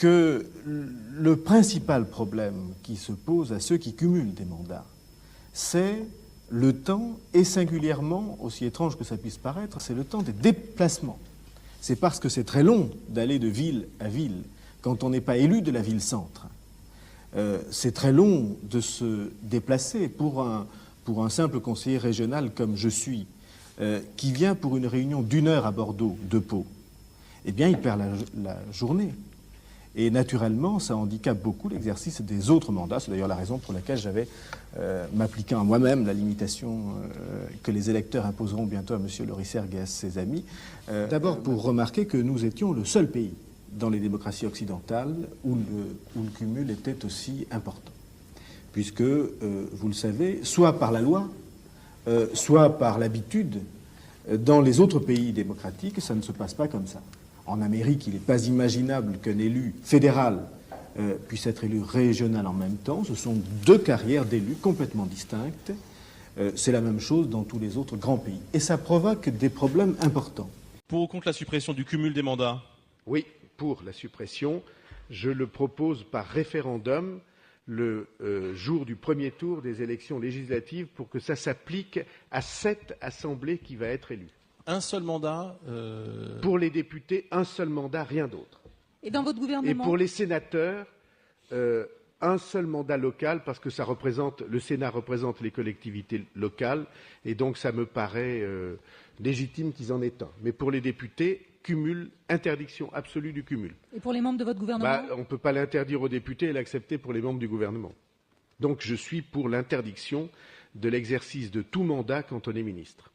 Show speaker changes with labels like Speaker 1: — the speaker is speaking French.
Speaker 1: que le principal problème qui se pose à ceux qui cumulent des mandats, c'est le temps, et singulièrement, aussi étrange que ça puisse paraître, c'est le temps des déplacements. C'est parce que c'est très long d'aller de ville à ville quand on n'est pas élu de la ville-centre. C'est très long de se déplacer pour un simple conseiller régional comme je suis, qui vient pour une réunion d'1 heure à Bordeaux, de Pau. Eh bien, il perd la journée. Et naturellement, ça handicape beaucoup l'exercice des autres mandats. C'est d'ailleurs la raison pour laquelle j'avais, m'appliquant à moi-même la limitation que les électeurs imposeront bientôt à M. Loricergue et à ses amis, d'abord pour remarquer que nous étions le seul pays dans les démocraties occidentales où le cumul était aussi important. Puisque, vous le savez, soit par la loi, soit par l'habitude, dans les autres pays démocratiques, ça ne se passe pas comme ça. En Amérique, il n'est pas imaginable qu'un élu fédéral puisse être élu régional en même temps. Ce sont 2 carrières d'élus complètement distinctes. C'est la même chose dans tous les autres grands pays. Et ça provoque des problèmes importants.
Speaker 2: Pour ou contre la suppression du cumul des mandats?
Speaker 3: Oui, pour la suppression. Je le propose par référendum le jour du premier tour des élections législatives pour que ça s'applique à cette assemblée qui va être élue.
Speaker 2: Un seul mandat
Speaker 3: Pour les députés, un seul mandat, rien d'autre.
Speaker 4: Et dans votre gouvernement?
Speaker 3: Et pour les sénateurs, un seul mandat local, parce que le Sénat représente les collectivités locales, et donc ça me paraît légitime qu'ils en aient un. Mais pour les députés, interdiction absolue du cumul.
Speaker 4: Et pour les membres de votre gouvernement?
Speaker 3: On ne peut pas l'interdire aux députés et l'accepter pour les membres du gouvernement. Donc je suis pour l'interdiction de l'exercice de tout mandat quand on est ministre.